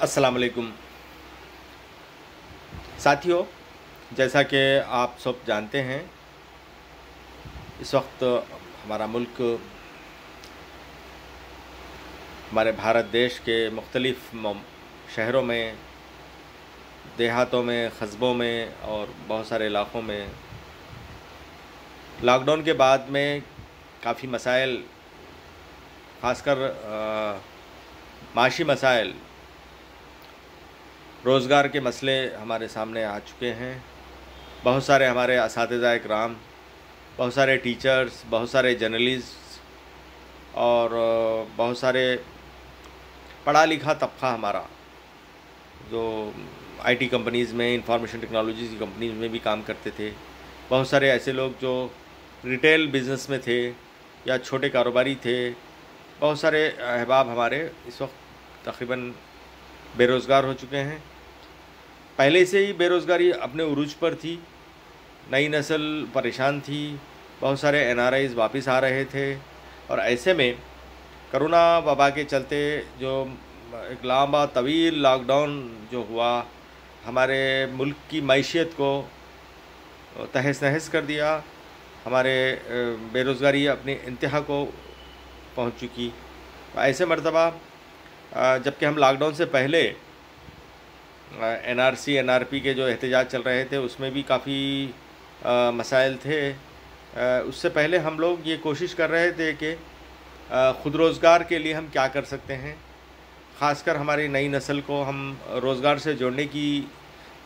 अस्सलाम वालेकुम साथियों, जैसा कि आप सब जानते हैं, इस वक्त हमारा मुल्क हमारे भारत देश के मुख्तलिफ़ शहरों में, देहातों में, कस्बों में और बहुत सारे इलाक़ों में लॉकडाउन के बाद में काफ़ी मसाइल, ख़ासकर माशी मसाइल, रोज़गार के मसले हमारे सामने आ चुके हैं। बहुत सारे हमारे असातिज़ा इकराम, बहुत सारे टीचर्स, बहुत सारे जर्नलिस्ट और बहुत सारे पढ़ा लिखा तबक़ा हमारा जो आईटी कंपनीज़ में, इंफॉर्मेशन टेक्नोलॉजीज़ की कंपनीज़ में भी काम करते थे। बहुत सारे ऐसे लोग जो रिटेल बिज़नेस में थे या छोटे कारोबारी थे। बहुत सारे अहबाब हमारे इस वक्त तकरीबन बेरोज़गार हो चुके हैं। पहले से ही बेरोज़गारी अपने उरूज पर थी, नई नस्ल परेशान थी, बहुत सारे एनआरआईज़ वापस आ रहे थे और ऐसे में कोरोना वबा के चलते जो एक लंबा तवील लॉकडाउन जो हुआ, हमारे मुल्क की मईशत को तहस नहस कर दिया। हमारे बेरोज़गारी अपनी इंतहा को पहुंच चुकी। ऐसे मर्तबा जबकि हम लॉकडाउन से पहले एनआरसी एनआरपी के जो एहतजाज चल रहे थे उसमें भी काफ़ी मसाइल थे। उससे पहले हम लोग ये कोशिश कर रहे थे कि ख़ुद रोज़गार के लिए हम क्या कर सकते हैं। ख़ासकर हमारी नई नस्ल को हम रोज़गार से जोड़ने की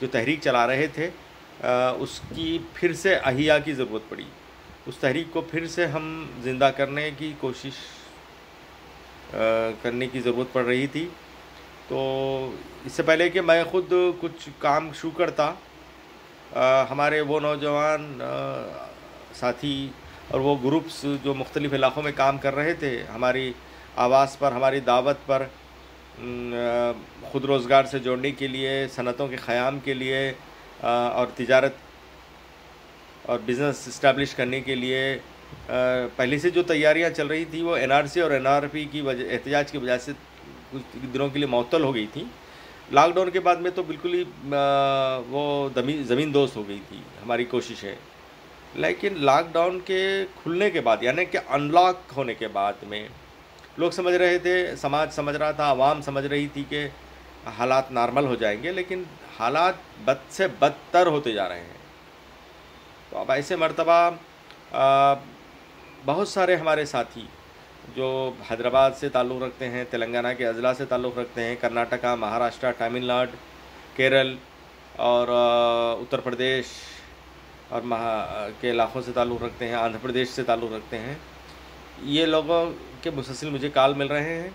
जो तहरीक चला रहे थे, उसकी फिर से अहिया की ज़रूरत पड़ी। उस तहरीक को फिर से हम ज़िंदा करने की कोशिश करने की ज़रूरत पड़ रही थी। तो इससे पहले कि मैं ख़ुद कुछ काम शुरू करता, हमारे वो नौजवान साथी और वो ग्रुप्स जो मुख्तलिफ़ इलाक़ों में काम कर रहे थे, हमारी आवाज़ पर, हमारी दावत पर ख़ुद रोज़गार से जोड़ने के लिए, सनतों के क़याम के लिए और तिजारत और बिज़नेस इस्टेब्लिश करने के लिए पहले से जो तैयारियां चल रही थी वो एनआरसी और एनआरपी की एहतजाज की वजह से कुछ दिनों के लिए मअतल हो गई थी। लॉकडाउन के बाद में तो बिल्कुल ही वो ज़मीन दोस्त हो गई थी हमारी कोशिशें। लेकिन लॉकडाउन के खुलने के बाद, यानी कि अनलॉक होने के बाद में लोग समझ रहे थे, समाज समझ रहा था, आवाम समझ रही थी कि हालात नॉर्मल हो जाएंगे, लेकिन हालात बद से बदतर होते जा रहे हैं। तो अब ऐसे मर्तबा बहुत सारे हमारे साथी जो हैदराबाद से ताल्लुक़ रखते हैं, तेलंगाना के अज़ला से ताल्लुक़ रखते हैं, कर्नाटका, महाराष्ट्र, तमिलनाडु, केरल और उत्तर प्रदेश और के इलाक़ों से ताल्लुक़ रखते हैं, आंध्र प्रदेश से ताल्लुक़ रखते हैं, ये लोगों के मुसलसल मुझे कॉल मिल रहे हैं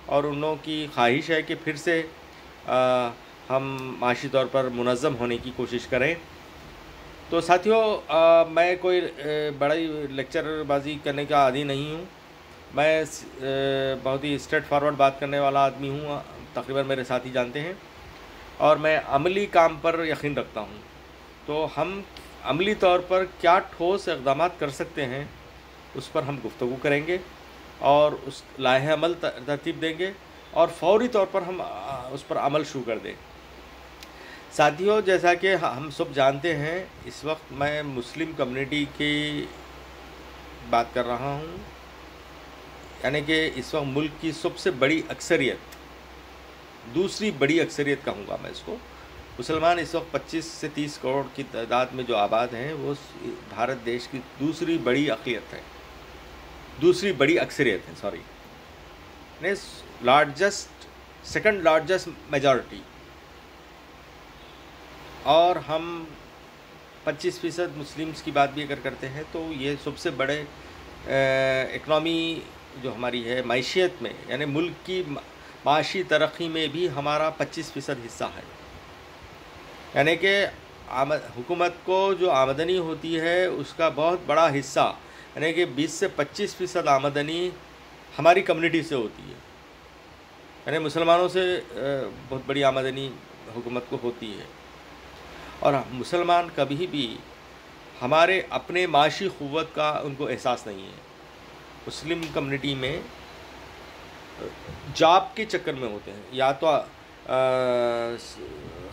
और उन लोगों की ख्वाहिश है कि फिर से हम माशी तौर पर मुनज़्ज़म होने की कोशिश करें। तो साथियों, मैं कोई बड़ी लेक्चरबाजी करने का आदी नहीं हूँ। मैं बहुत ही स्ट्रेट फॉरवर्ड बात करने वाला आदमी हूँ, तकरीबन मेरे साथी जानते हैं, और मैं अमली काम पर यकीन रखता हूँ। तो हम अमली तौर पर क्या ठोस इक़दाम कर सकते हैं, उस पर हम गुफ्तगू करेंगे और उस लाहे अमल तरतीब देंगे और फ़ौरी तौर पर हम उस पर अमल शुरू कर दें। साथियों, जैसा कि हम सब जानते हैं, इस वक्त मैं मुस्लिम कम्युनिटी की बात कर रहा हूँ, यानी कि इस वक्त मुल्क की सबसे बड़ी अक्सरियत, दूसरी बड़ी अक्सरियत कहूँगा मैं इसको, मुसलमान इस वक्त 25 से 30 करोड़ की तादाद में जो आबाद हैं, वो भारत देश की दूसरी बड़ी अक़लियत है, दूसरी बड़ी अक्सरियत है, सॉरी, सेकंड लार्जेस्ट मेजॉरिटी। और हम 25% मुस्लिम्स की बात भी अगर करते हैं तो ये सबसे बड़े इकनॉमी जो हमारी है मईशत में, यानी मुल्क की माशी तरक्की में भी हमारा 25% हिस्सा है। यानी कि हुकूमत को जो आमदनी होती है उसका बहुत बड़ा हिस्सा, यानी कि 20 से 25% आमदनी हमारी कम्युनिटी से होती है। यानी मुसलमानों से बहुत बड़ी आमदनी हुकूमत को होती है। और मुसलमान कभी भी हमारे अपने माशी क़ुव्वत का उनको एहसास नहीं है। मुस्लिम कम्युनिटी में जॉब के चक्कर में होते हैं, या तो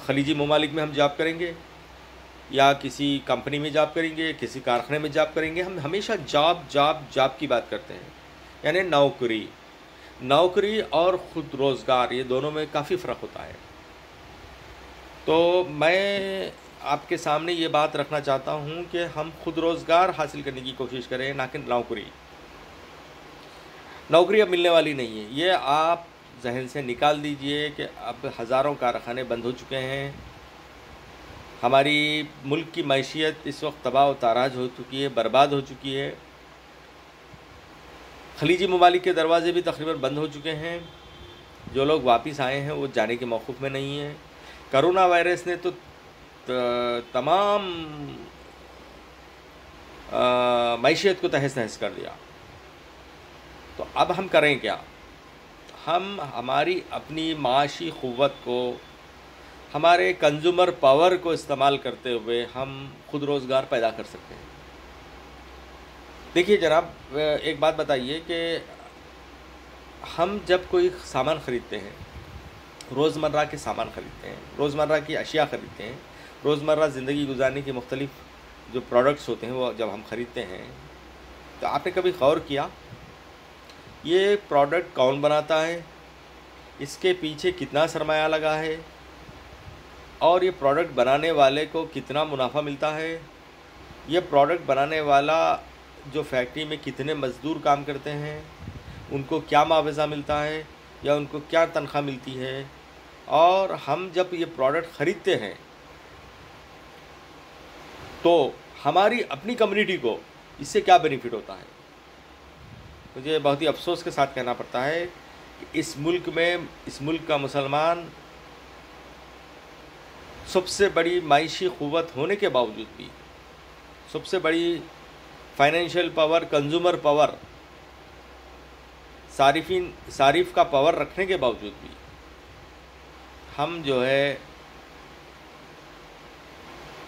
खलीजी ममालिक में हम जॉब करेंगे या किसी कंपनी में जॉब करेंगे, किसी कारखाने में जॉब करेंगे, हम हमेशा जॉब जॉब जॉब की बात करते हैं। यानी नौकरी और ख़ुद रोज़गार, ये दोनों में काफ़ी फ़र्क होता है। तो मैं आपके सामने ये बात रखना चाहता हूँ कि हम खुद रोज़गार हासिल करने की कोशिश करें, ना कि नौकरी अब मिलने वाली नहीं है। ये आप जहन से निकाल दीजिए कि अब हज़ारों कारखाने बंद हो चुके हैं। हमारी मुल्क की मैशियत इस वक्त तबाह व ताराज हो चुकी है, बर्बाद हो चुकी है। खलीजी ममालिक के दरवाज़े भी तकरीबन बंद हो चुके हैं। जो लोग वापस आए हैं वो जाने के मौक़ूफ़ में नहीं हैं। कोरोना वायरस ने तो तमाम मैशियत को तहस नहस कर दिया। तो अब हम करें क्या? हम हमारी अपनी माशी क़ुव्वत को, हमारे कंज्यूमर पावर को इस्तेमाल करते हुए हम खुद रोज़गार पैदा कर सकते हैं। देखिए जनाब, एक बात बताइए कि हम जब कोई सामान ख़रीदते हैं, रोज़मर्रा के सामान ख़रीदते हैं, रोज़मर्रा की अशिया ख़रीदते हैं, रोज़मर्रा ज़िंदगी गुजारने के मुख्तलिफ़ जो प्रोडक्ट्स होते हैं वो जब हम ख़रीदते हैं, तो आपने कभी गौर किया ये प्रोडक्ट कौन बनाता है, इसके पीछे कितना सरमाया लगा है और ये प्रोडक्ट बनाने वाले को कितना मुनाफा मिलता है? ये प्रोडक्ट बनाने वाला जो फैक्ट्री में कितने मज़दूर काम करते हैं, उनको क्या मुआवजा मिलता है या उनको क्या तनख्वाह मिलती है? और हम जब ये प्रोडक्ट ख़रीदते हैं तो हमारी अपनी कम्युनिटी को इससे क्या बेनिफिट होता है? मुझे बहुत ही अफसोस के साथ कहना पड़ता है कि इस मुल्क का मुसलमान सबसे बड़ी माइशी क़ुव्वत होने के बावजूद भी, सबसे बड़ी फाइनेंशियल पावर, कंज्यूमर पावर, सारिफ का पावर रखने के बावजूद भी हम जो है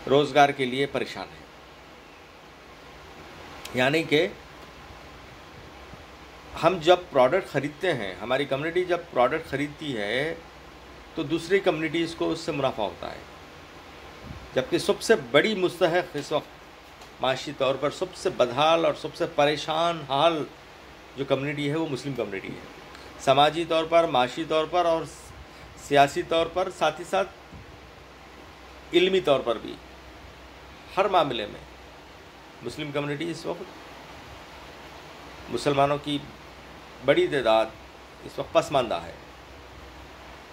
रोज़गार के लिए परेशान हैं। यानी कि हम जब प्रोडक्ट ख़रीदते हैं, हमारी कम्युनिटी जब प्रोडक्ट ख़रीदती है तो दूसरी कम्युनिटीज़ को उससे मुनाफा होता है, जबकि सबसे बड़ी मुस्तहक़ इस वक्त माशी तौर पर सबसे बदहाल और सबसे परेशान हाल जो कम्युनिटी है वो मुस्लिम कम्युनिटी है। समाजी तौर पर, माशी तौर पर और सियासी तौर पर, साथ ही साथ इल्मी तौर पर भी, हर मामले में मुस्लिम कम्युनिटी इस वक्त, मुसलमानों की बड़ी तादाद इस वक्त पसमानदा है।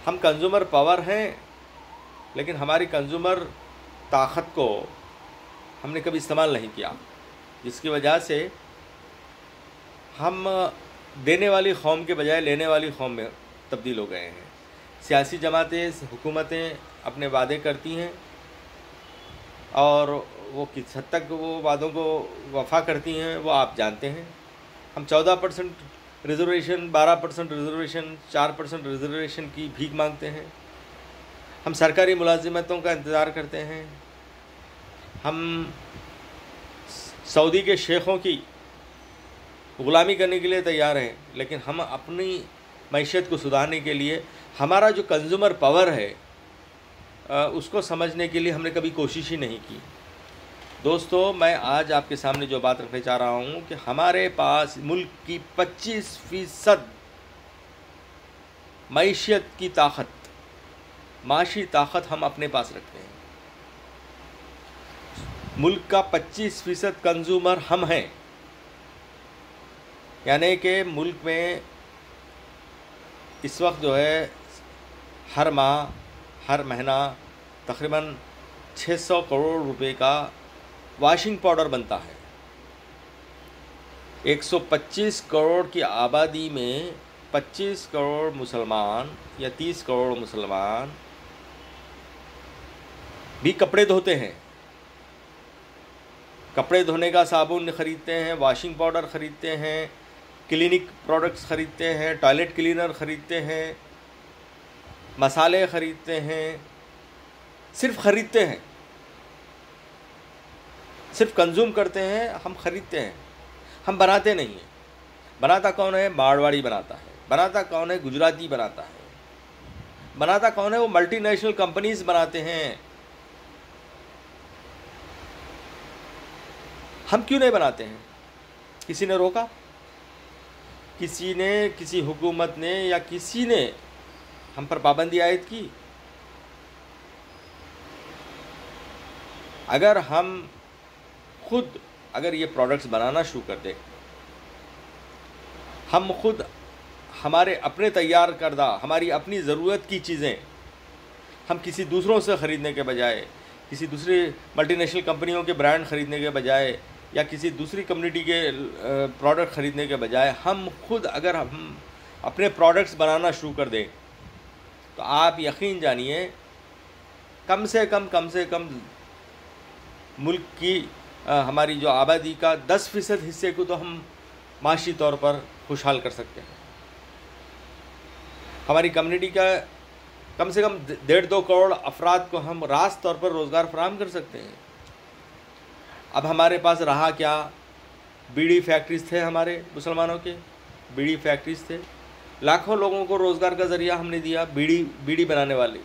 हम कंज्यूमर पावर हैं, लेकिन हमारी कंज्यूमर ताकत को हमने कभी इस्तेमाल नहीं किया, जिसकी वजह से हम देने वाली कौम के बजाय लेने वाली कौम में तब्दील हो गए हैं। सियासी जमातें, हुकूमतें अपने वादे करती हैं और वो किस हद तक वो वादों को वफ़ा करती हैं वो आप जानते हैं। हम 14% रिजर्वेशन, 12% रिजर्वेशन, 4% रिजर्वेशन की भीख मांगते हैं। हम सरकारी मुलाजिमतों का इंतज़ार करते हैं। हम सऊदी के शेखों की ग़ुलामी करने के लिए तैयार हैं, लेकिन हम अपनी मैशियत को सुधारने के लिए हमारा जो कंज्यूमर पावर है उसको समझने के लिए हमने कभी कोशिश ही नहीं की। दोस्तों, मैं आज आपके सामने जो बात रखने चाह रहा हूँ कि हमारे पास मुल्क की 25% मैशियत की ताकत, माशी ताकत हम अपने पास रखते हैं। मुल्क का 25% कंज्यूमर हम हैं। यानी कि मुल्क में इस वक्त जो है हर माह, हर महीना तकरीबन 600 करोड़ रुपए का वॉशिंग पाउडर बनता है। 125 करोड़ की आबादी में 25 करोड़ मुसलमान या 30 करोड़ मुसलमान भी कपड़े धोते हैं। कपड़े धोने का साबुन ख़रीदते हैं, वॉशिंग पाउडर ख़रीदते हैं, क्लिनिक प्रोडक्ट्स ख़रीदते हैं, टॉयलेट क्लीनर ख़रीदते हैं, मसाले ख़रीदते हैं। सिर्फ ख़रीदते हैं, सिर्फ कंज्यूम करते हैं, हम ख़रीदते हैं, हम बनाते नहीं हैं। बनाता कौन है? मारवाड़ी बनाता है। बनाता कौन है? गुजराती बनाता है। बनाता कौन है? वो मल्टीनेशनल कंपनीज बनाते हैं। हम क्यों नहीं बनाते हैं? किसी ने रोका? किसी ने, किसी हुकूमत ने या किसी ने हम पर पाबंदी आयद की? अगर हम खुद अगर ये प्रोडक्ट्स बनाना शुरू कर दें, हम खुद हमारे अपने तैयार करदा, हमारी अपनी ज़रूरत की चीज़ें हम किसी दूसरों से ख़रीदने के बजाय, किसी दूसरी मल्टीनेशनल कंपनियों के ब्रांड ख़रीदने के बजाय या किसी दूसरी कम्युनिटी के प्रोडक्ट ख़रीदने के बजाय हम खुद अगर हम अपने प्रोडक्ट्स बनाना शुरू कर दें, तो आप यकीन जानिए कम से कम मुल्क की हमारी जो आबादी का 10% हिस्से को तो हम माशी तौर पर खुशहाल कर सकते हैं। हमारी कम्युनिटी का कम से कम 1.5-2 करोड़ अफराद को हम रास्त तौर पर रोज़गार फराहम कर सकते हैं। अब हमारे पास रहा क्या? बीड़ी फैक्ट्रीज थे, हमारे मुसलमानों के बीड़ी फैक्ट्रीज थे, लाखों लोगों को रोज़गार का ज़रिया हमने दिया। बीड़ी बनाने वाले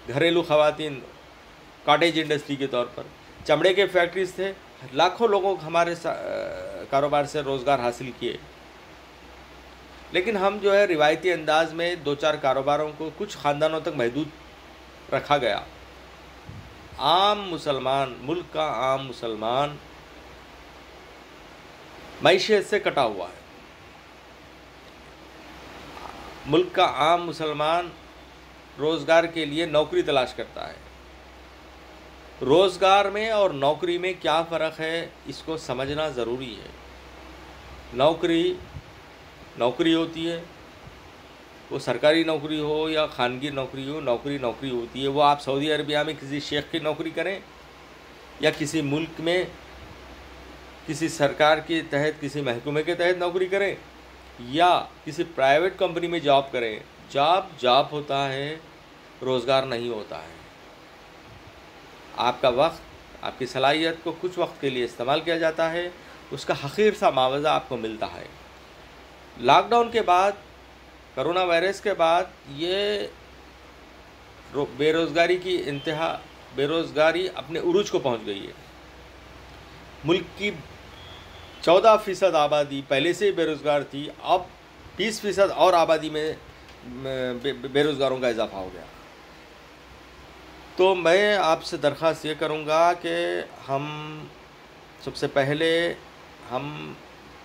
घरेलू ख़वातीन, कॉटेज इंडस्ट्री के तौर पर, चमड़े के फैक्ट्रीज थे, लाखों लोगों को हमारे कारोबार से रोज़गार हासिल किए। लेकिन हम जो है रिवायती अंदाज में 2-4 कारोबारों को कुछ ख़ानदानों तक महदूद रखा गया। आम मुसलमान, मुल्क का आम मुसलमान मईशत से कटा हुआ है। मुल्क का आम मुसलमान रोज़गार के लिए नौकरी तलाश करता है। रोज़गार में और नौकरी में क्या फ़र्क है, इसको समझना ज़रूरी है। नौकरी होती है, वो सरकारी नौकरी हो या खानगी नौकरी हो, नौकरी होती है। वो आप सऊदी अरबिया में किसी शेख की नौकरी करें या किसी मुल्क में किसी सरकार के तहत, किसी महकमे के तहत नौकरी करें या किसी प्राइवेट कंपनी में जॉब करें, जॉब होता है, रोज़गार नहीं होता है। आपका वक्त, आपकी सलाहियत को कुछ वक्त के लिए इस्तेमाल किया जाता है, उसका हक़ीर सा मुआवज़ा आपको मिलता है। लॉकडाउन के बाद, कोरोना वायरस के बाद ये बेरोज़गारी की इंतहा, बेरोज़गारी अपने उरूज को पहुंच गई है। मुल्क की 14% आबादी पहले से ही बेरोज़गार थी, अब 20% और आबादी में बेरोज़गारों का इजाफा हो गया। तो मैं आपसे दरख्वास्त ये करूँगा कि हम सबसे पहले हम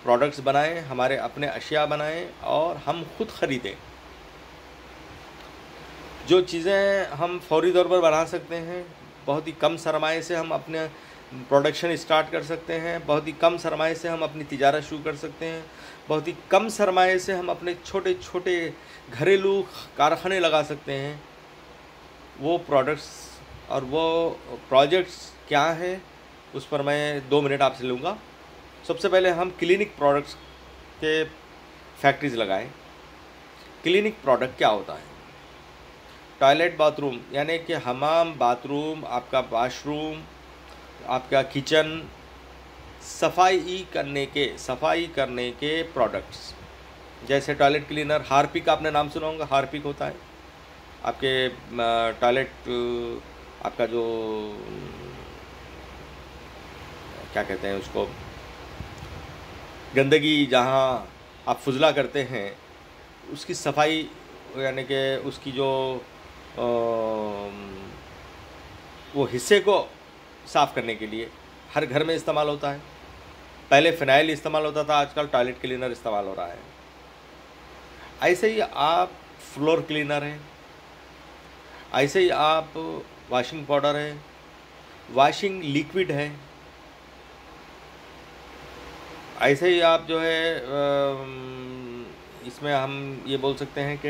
प्रोडक्ट्स बनाएं, हमारे अपने अशिया बनाएं और हम खुद ख़रीदें। जो चीज़ें हम फौरी तौर पर बना सकते हैं, बहुत ही कम सरमाए से हम अपने प्रोडक्शन स्टार्ट कर सकते हैं, बहुत ही कम सरमाए से हम अपनी तिजारत शुरू कर सकते हैं, बहुत ही कम सरमाए से हम अपने छोटे छोटे घरेलू कारखाने लगा सकते हैं। वो प्रोडक्ट्स और वो प्रोजेक्ट्स क्या हैं, उस पर मैं 2 मिनट आपसे लूँगा। सबसे पहले हम क्लिनिक प्रोडक्ट्स के फैक्ट्रीज़ लगाएं। क्लिनिक प्रोडक्ट क्या होता है? टॉयलेट बाथरूम, यानी कि हमाम, बाथरूम, आपका वाशरूम, आपका किचन, सफाई करने के प्रोडक्ट्स, जैसे टॉयलेट क्लीनर, हार्पिक आपने नाम सुना होगा, हार्पिक होता है आपके टॉयलेट, आपका जो क्या कहते हैं उसको, गंदगी जहाँ आप फुजला करते हैं उसकी सफाई, यानी कि उसकी जो वो हिस्से को साफ़ करने के लिए हर घर में इस्तेमाल होता है। पहले फ़िनाइल इस्तेमाल होता था, आजकल टॉयलेट क्लीनर इस्तेमाल हो रहा है। ऐसे ही आप फ्लोर क्लीनर हैं, ऐसे ही आप वॉशिंग पाउडर है, वॉशिंग लिक्विड है, ऐसे ही आप जो है इसमें हम ये बोल सकते हैं कि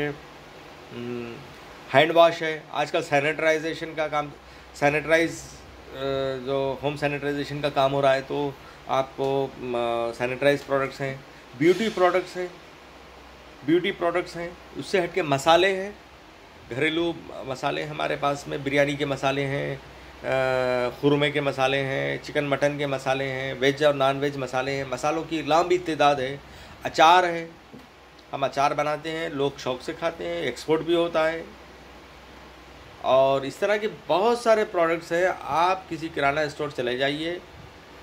हैंड वॉश है। आजकल सैनिटाइजेशन का काम, जो होम सैनिटाइजेशन का काम हो रहा है, तो आपको सैनिटाइज प्रोडक्ट्स हैं, ब्यूटी प्रोडक्ट्स हैं। उससे हट के मसाले हैं, घरेलू मसाले हमारे पास में, बिरयानी के मसाले हैं, खुरमे के मसाले हैं, चिकन मटन के मसाले हैं, वेज और नॉन वेज मसाले हैं। मसालों की लंबी तादाद है। अचार है, हम अचार बनाते हैं, लोग शौक़ से खाते हैं, एक्सपोर्ट भी होता है। और इस तरह के बहुत सारे प्रोडक्ट्स हैं। आप किसी किराना स्टोर चले जाइए,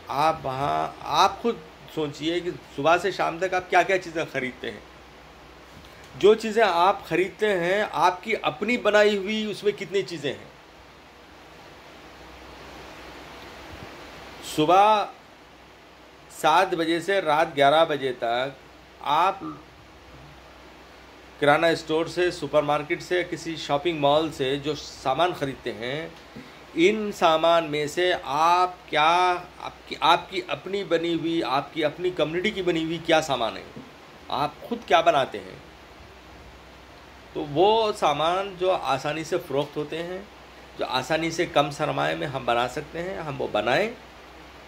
आप वहाँ आप खुद सोचिए कि सुबह से शाम तक आप क्या क्या चीज़ें खरीदते हैं। जो चीज़ें आप खरीदते हैं आपकी अपनी बनाई हुई उसमें कितनी चीज़ें हैं। सुबह 7 बजे से रात 11 बजे तक आप किराना स्टोर से, सुपरमार्केट से, किसी शॉपिंग मॉल से जो सामान खरीदते हैं, इन सामान में से आप क्या आपकी अपनी बनी हुई, आपकी अपनी कम्युनिटी की बनी हुई क्या सामान है, आप खुद क्या बनाते हैं। तो वो सामान जो आसानी से फ़रोख्त होते हैं, जो आसानी से कम सरमाए में हम बना सकते हैं, हम वो बनाएं,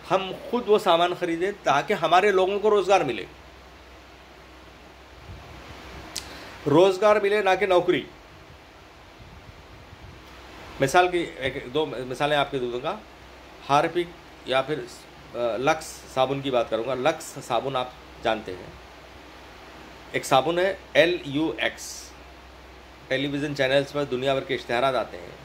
हम खुद वो सामान ख़रीदें ताकि हमारे लोगों को रोज़गार मिले। रोज़गार मिले, ना कि नौकरी। मिसाल की दो मिसालें आपके दूंगा। हार्पिक या फिर लक्स साबुन की बात करूँगा। लक्स साबुन आप जानते हैं, एक साबुन है LUX। टेलीविज़न चैनल्स पर दुनिया भर के इश्तिहार आते हैं।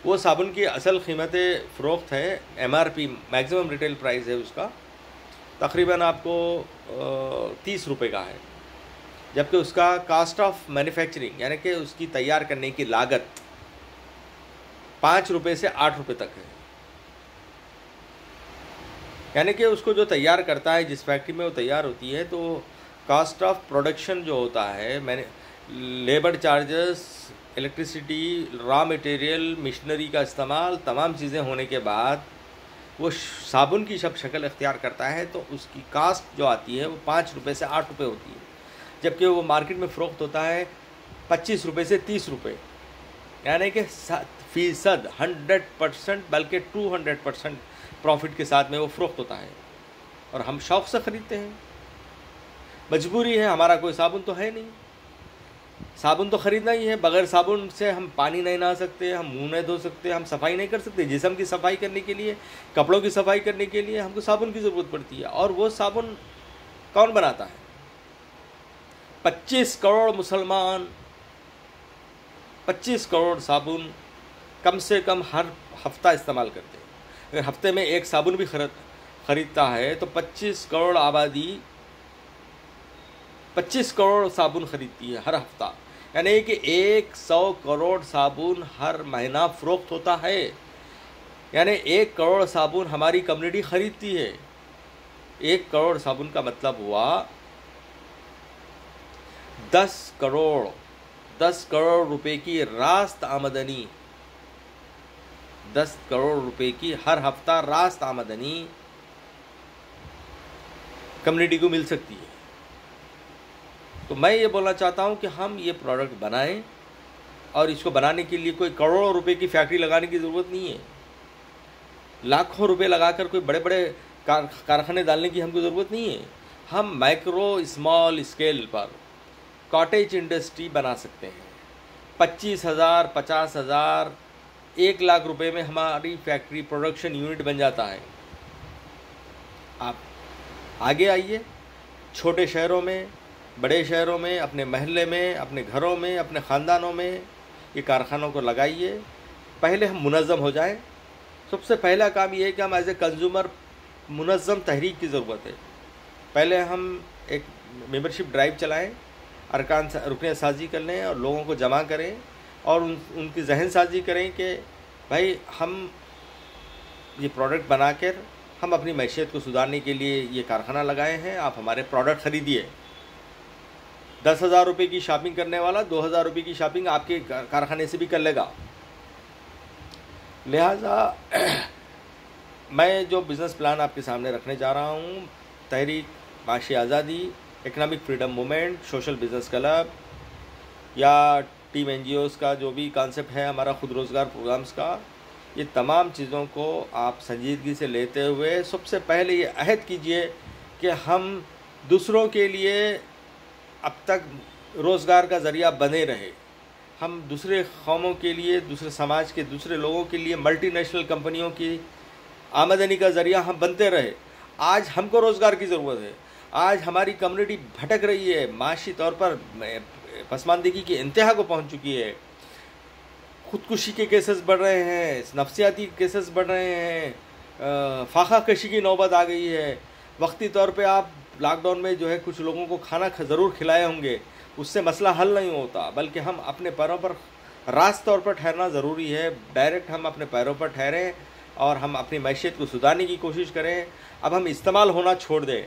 वो साबुन की असल कीमत फ़रोख्त है MRP, मैक्सिमम रिटेल प्राइस है उसका, तकरीबन आपको 30 रुपये का है, जबकि उसका कास्ट ऑफ मैन्युफैक्चरिंग यानी कि उसकी तैयार करने की लागत 5 रुपये से 8 रुपये तक है। यानी कि उसको जो तैयार करता है, जिस फैक्ट्री में वो तैयार होती है, तो कास्ट ऑफ प्रोडक्शन जो होता है, मैंने labour charges, electricity, raw material, machinery का इस्तेमाल, तमाम चीज़ें होने के बाद वो साबुन की जब शक्ल इख्तियार करता है तो उसकी कास्ट जो आती है वो 5 रुपये से 8 रुपये होती है, जबकि वो मार्केट में फ़रोख्त होता है 25 रुपये से 30 रुपये। यानी कि 100% बल्कि 200% प्रॉफिट के साथ में वो फ़रोख्त होता है, और हम शौक़ से ख़रीदते हैं। मजबूरी है, हमारा कोई साबुन तो है नहीं, साबुन तो ख़रीदना ही है। बग़ैर साबुन से हम पानी नहीं नहा सकते, हम मुंह नहीं धो सकते, हम सफाई नहीं कर सकते। जिस्म की सफाई करने के लिए, कपड़ों की सफाई करने के लिए हमको साबुन की ज़रूरत पड़ती है। और वो साबुन कौन बनाता है? 25 करोड़ मुसलमान 25 करोड़ साबुन कम से कम हर हफ्ता इस्तेमाल करते हैं। अगर हफ्ते में एक साबुन भी ख़रीदता है तो 25 करोड़ आबादी 25 करोड़ साबुन ख़रीदती है हर हफ्ता। यानी कि 100 करोड़ साबुन हर महीना फ़रोख्त होता है। यानी 1 करोड़ साबुन हमारी कम्युनिटी ख़रीदती है। 1 करोड़ साबुन का मतलब हुआ 10 करोड़ रुपए की रास्त आमदनी। 10 करोड़ रुपए की हर हफ्ता रास्त आमदनी कम्युनिटी को मिल सकती है। तो मैं ये बोलना चाहता हूँ कि हम ये प्रोडक्ट बनाएं, और इसको बनाने के लिए कोई करोड़ों रुपए की फैक्ट्री लगाने की ज़रूरत नहीं है। लाखों रुपए लगाकर कोई बड़े बड़े कारखाने डालने की हमको ज़रूरत नहीं है। हम माइक्रो स्मॉल स्केल पर कॉटेज इंडस्ट्री बना सकते हैं। 25,000, 50,000, 1 लाख रुपए में हमारी फैक्ट्री प्रोडक्शन यूनिट बन जाता है। आप आगे आइए, छोटे शहरों में, बड़े शहरों में, अपने महल्ले में, अपने घरों में, अपने ख़ानदानों में ये कारखानों को लगाइए। पहले हम मुनज़्ज़म हो जाएं। सबसे पहला काम ये है कि हम एज ए कंज्यूमर मुनज़्ज़म तहरीक की ज़रूरत है। पहले हम एक मेंबरशिप ड्राइव चलाएं, अरकान रुकनियत साजी कर लें और लोगों को जमा करें, और उनकी जहन साजी करें कि भाई हम ये प्रोडक्ट बनाकर हम अपनी मैशियत को सुधारने के लिए ये कारखाना लगाए हैं, आप हमारे प्रोडक्ट ख़रीदिए। 10,000 रुपये की शॉपिंग करने वाला 2,000 रुपये की शॉपिंग आपके कारखाने से भी कर लेगा। लिहाजा मैं जो बिज़नेस प्लान आपके सामने रखने जा रहा हूँ, तहरीक माशी आज़ादी, economic freedom movement, social business club या टीम NGOs का जो भी कॉन्सेप्ट है हमारा खुद रोज़गार प्रोग्राम्स का, ये तमाम चीज़ों को आप संजीदगी से लेते हुए सबसे पहले ये अहद कीजिए कि हम दूसरों के लिए अब तक रोज़गार का ज़रिया बने रहे। हम दूसरे कौमों के लिए, दूसरे समाज के दूसरे लोगों के लिए मल्टीनेशनल कंपनियों की आमदनी का ज़रिया हम बनते रहे। आज हमको रोज़गार की ज़रूरत है। आज हमारी कम्युनिटी भटक रही है, माशी तौर पर पसमानदगी की इंतहा को पहुंच चुकी है। खुदकुशी के केसेस बढ़ रहे हैं, नफ्सियाती केसेस बढ़ रहे हैं, फाखा कशी की नौबत आ गई है। वक्ती तौर पे आप लॉकडाउन में जो है कुछ लोगों को खाना ज़रूर खिलाए होंगे, उससे मसला हल नहीं होता, बल्कि हम अपने पैरों पर रास्त तौर पर ठहरना ज़रूरी है। डायरेक्ट हम अपने पैरों पर ठहरें और हम अपनी मैशियत को सुधारने की कोशिश करें। अब हम इस्तेमाल होना छोड़ दें,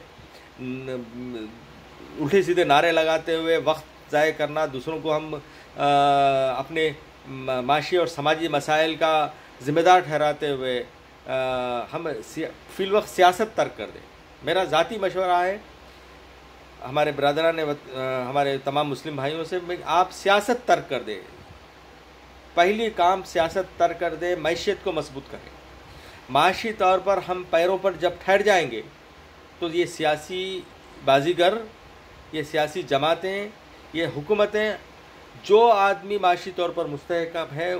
उल्टे सीधे नारे लगाते हुए वक्त ज़ाय करना, दूसरों को हम अपने माशी और समाजी मसाइल का ज़िम्मेदार ठहराते हुए हम फ़िलवक्त सियासत तर्क कर दें। मेरा ज़ाती मशवरा है हमारे बरदरान हमारे तमाम मुस्लिम भाइयों से, आप सियासत तर्क कर दें। पहली काम सियासत तर्क कर दें, मैशियत को मजबूत करें। माशी तौर पर हम पैरों पर जब ठहर जाएंगे तो ये सियासी बाजीगर, ये सियासी जमातें, ये हुकूमतें, जो आदमी माशी तौर पर मुस्तहकम है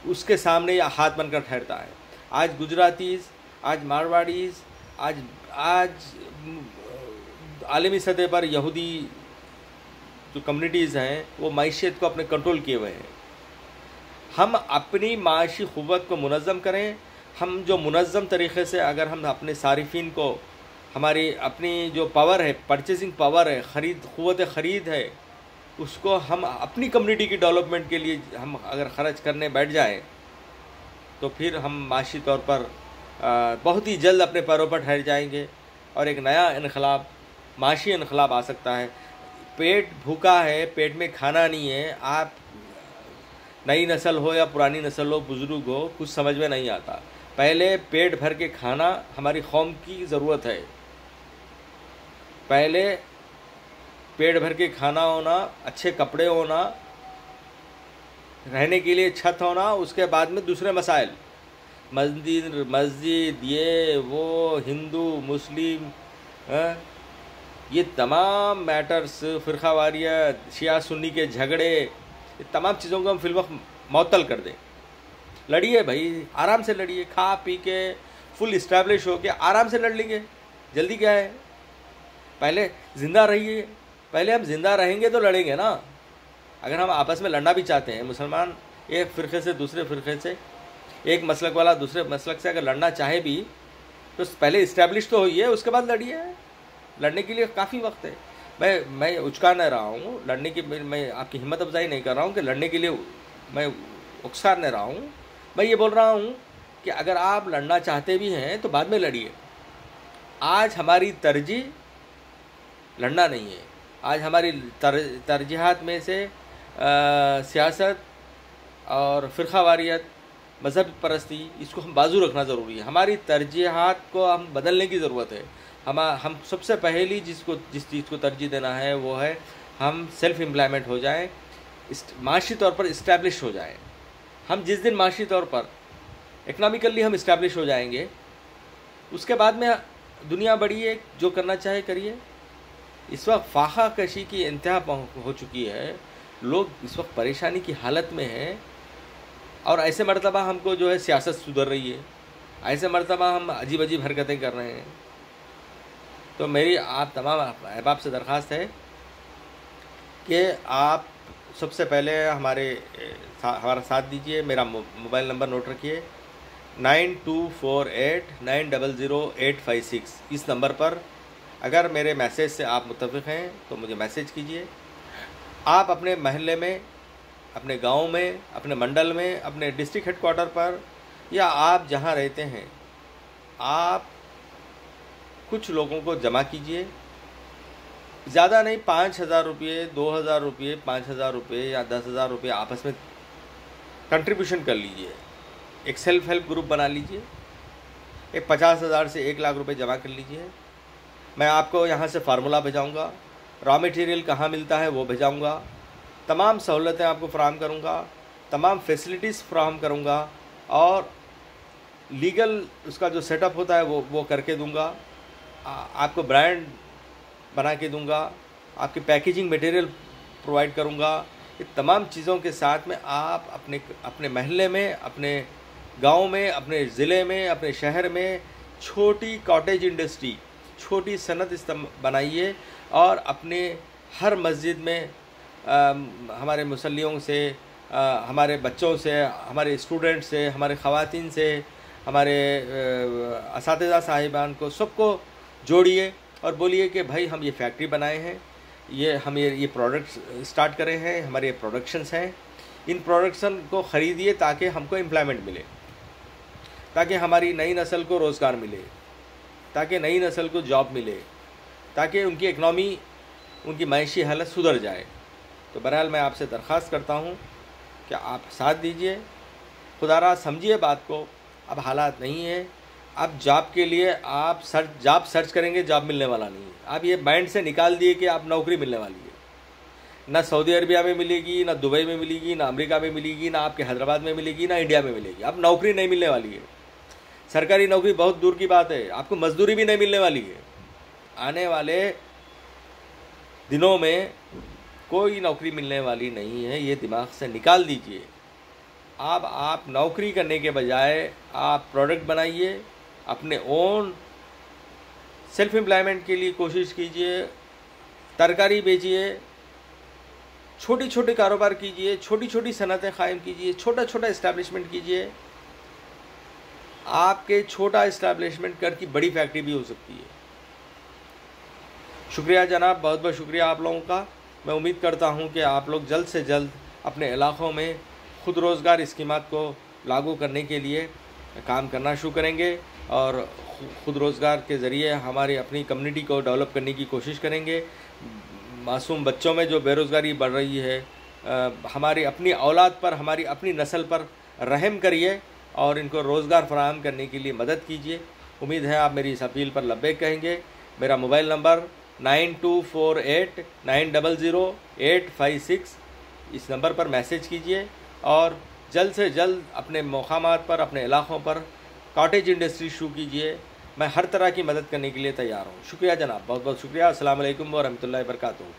उसके सामने ये हाथ बनकर ठहरता है। आज गुजरातीज़, आज मारवाड़ीज़, आज आलमी सतह पर यहूदी जो कम्युनिटीज़ हैं वो मैशियत को अपने कंट्रोल किए हुए हैं। हम अपनी माशी क़ुव्वत को मुनज़्ज़म करें। हम जो मुनज़्ज़म तरीक़े से अगर हम अपने सारिफिन को, हमारी अपनी जो पावर है, परचेजिंग पावर है, क़ुव्वत ख़रीद है, उसको हम अपनी कम्युनिटी की डेवलपमेंट के लिए हम अगर ख़र्च करने बैठ जाएं तो फिर हम माशी तौर पर बहुत ही जल्द अपने पैरों पर ठहर जाएंगे और एक नया इनक़लाब, माशी इनक़लाब आ सकता है। पेट भूखा है, पेट में खाना नहीं है, आप नई नस्ल हो या पुरानी नस्ल हो, बुज़ुर्ग हो, कुछ समझ में नहीं आता। पहले पेट भर के खाना हमारी कौम की ज़रूरत है। पहले पेट भर के खाना होना, अच्छे कपड़े होना, रहने के लिए छत होना, उसके बाद में दूसरे मसाइल, मस्जिद ये वो, हिंदू मुस्लिम, ये तमाम मैटर्स, फ़िरक़ावारियत, शिया सुन्नी के झगड़े, ये तमाम चीज़ों को हम फिलवक्त मअतल कर दें। लड़िए भाई, आराम से लड़िए, खा पी के फुल इस्टेब्लिश हो के आराम से लड़ लेंगे, जल्दी क्या है। पहले ज़िंदा रहिए, पहले हम ज़िंदा रहेंगे तो लड़ेंगे ना। अगर हम आपस में लड़ना भी चाहते हैं, मुसलमान एक फ़िरक़े से दूसरे फ़िरक़े से, एक मसलक वाला दूसरे मसलक से अगर लड़ना चाहे भी तो पहले इस्टेब्लिश तो होइए, उसके बाद लड़िए। लड़ने के लिए काफ़ी वक्त है। मैं उचका नहीं रहा हूँ लड़ने की, मैं आपकी हिम्मत अफजाई नहीं कर रहा हूँ कि लड़ने के लिए मैं उकसा नहीं रहा हूँ। मैं ये बोल रहा हूँ कि अगर आप लड़ना चाहते भी हैं तो बाद में लड़िए। आज हमारी तरजीह लड़ना नहीं है। आज हमारी तरजीहात में से सियासत और फ़िरक़ावारियत, मज़हब परस्ती, इसको हम बाजू रखना ज़रूरी है। हमारी तरजीहात को हम बदलने की ज़रूरत है। हम सबसे पहली जिस चीज़ को तरजीह देना है वो है हम सेल्फ़ एम्प्लॉयमेंट हो जाएं, माशी तौर पर इस्टेब्लिश हो जाएं। हम जिस दिन माशी तौर पर इकनॉमिकली हम इस्टेब्लिश हो जाएंगे, उसके बाद में दुनिया बड़ी है, जो करना चाहे करिए। इस वक्त फाखा कशी की इंतहा हो चुकी है, लोग इस वक्त परेशानी की हालत में हैं और ऐसे मरतबा हमको जो है सियासत सुधर रही है, ऐसे मरतबा हम अजीब अजीब हरकतें कर रहे हैं। तो मेरी आप तमाम अहबाब से दरख्वास्त है कि आप सबसे पहले हमारा साथ दीजिए। मेरा मोबाइल नंबर नोट रखिए, 9248900856। इस नंबर पर अगर मेरे मैसेज से आप मुत्तफ़िक़ हैं तो मुझे मैसेज कीजिए। आप अपने महल्ले में, अपने गांव में, अपने मंडल में, अपने डिस्ट्रिक्ट हेडक्वार्टर पर या आप जहां रहते हैं, आप कुछ लोगों को जमा कीजिए। ज़्यादा नहीं, 5,000 रुपये, 2,000 रुपये, 5,000 रुपये या 10,000 रुपये आपस में कंट्रीब्यूशन कर लीजिए। एक सेल्फ हेल्प ग्रुप बना लीजिए। एक 50,000 से 1,00,000 रुपये जमा कर लीजिए। मैं आपको यहाँ से फार्मूला भेजाऊँगा, रॉ मटेरियल कहाँ मिलता है वो भेजाऊँगा, तमाम सहूलतें आपको फ़राहम करूँगा, तमाम फैसिलिटीज़ फ़राहम करूँगा और लीगल उसका जो सेटअप होता है वो करके दूँगा। आपको ब्रांड बना के दूँगा, आपकी पैकेजिंग मटेरियल प्रोवाइड करूँगा। ये तमाम चीज़ों के साथ में आप अपने महल्ले में, अपने गांव में, अपने ज़िले में, अपने शहर में छोटी कॉटेज इंडस्ट्री, छोटी सनत बनाइए और अपने हर मस्जिद में हमारे मुसल्लियों से, हमारे बच्चों से, हमारे स्टूडेंट से, हमारे ख़वातीन से, हमारे असातिज़ा साहिबान को सबको जोड़िए और बोलिए कि भाई हम ये फैक्ट्री बनाए हैं, हम ये प्रोडक्ट्स स्टार्ट करे हैं, हमारे ये प्रोडक्शंस हैं, इन प्रोडक्शन को ख़रीदिए ताकि हमको एम्प्लॉयमेंट मिले, ताकि हमारी नई नस्ल को रोज़गार मिले, ताकि नई नस्ल को जॉब मिले, ताकि उनकी इकनॉमी, उनकी मायशी हालत सुधर जाए। तो बहरहाल मैं आपसे दरख्वास्त करता हूँ कि आप साथ दीजिए, खुदारा समझिए बात को। अब हालात नहीं है, अब जॉब के लिए आप जॉब सर्च करेंगे, जॉब मिलने वाला नहीं है। आप ये माइंड से निकाल दिए कि आप नौकरी मिलने वाली है, ना सऊदी अरबिया में मिलेगी, ना दुबई में मिलेगी, ना अमेरिका में मिलेगी, ना आपके हैदराबाद में मिलेगी, ना इंडिया में मिलेगी। अब नौकरी नहीं मिलने वाली है, सरकारी नौकरी बहुत दूर की बात है, आपको मजदूरी भी नहीं मिलने वाली है। आने वाले दिनों में कोई नौकरी मिलने वाली नहीं है, ये दिमाग से निकाल दीजिए। अब आप नौकरी करने के बजाय आप प्रोडक्ट बनाइए, अपने ओन सेल्फ एम्प्लॉयमेंट के लिए कोशिश कीजिए, तरकारी बेचिए, छोटी छोटी कारोबार कीजिए, छोटी छोटी सनतें कायम कीजिए, छोटा छोटा इस्टेब्लिशमेंट कीजिए। आपके छोटा इस्टेब्लिशमेंट कर की बड़ी फैक्ट्री भी हो सकती है। शुक्रिया जनाब, बहुत बहुत शुक्रिया आप लोगों का। मैं उम्मीद करता हूं कि आप लोग जल्द से जल्द अपने इलाक़ों में खुद रोज़गार स्कीमात को लागू करने के लिए काम करना शुरू करेंगे और खुद रोज़गार के ज़रिए हमारी अपनी कम्युनिटी को डेवलप करने की कोशिश करेंगे। मासूम बच्चों में जो बेरोज़गारी बढ़ रही है, हमारी अपनी औलाद पर, हमारी अपनी नस्ल पर रहम करिए और इनको रोज़गार फराहम करने के लिए मदद कीजिए। उम्मीद है आप मेरी इस अपील पर लब्बैक कहेंगे। मेरा मोबाइल नंबर 9248900856, इस नंबर पर मैसेज कीजिए और जल्द से जल्द अपने मकामात पर, अपने इलाक़ों पर कॉटेज इंडस्ट्री शुरू कीजिए। मैं हर तरह की मदद करने के लिए तैयार हूँ। शुक्रिया जनाब, बहुत बहुत शुक्रिया। अस्सलाम वालेकुम व रहमतुल्लाहि व बरकातुहू।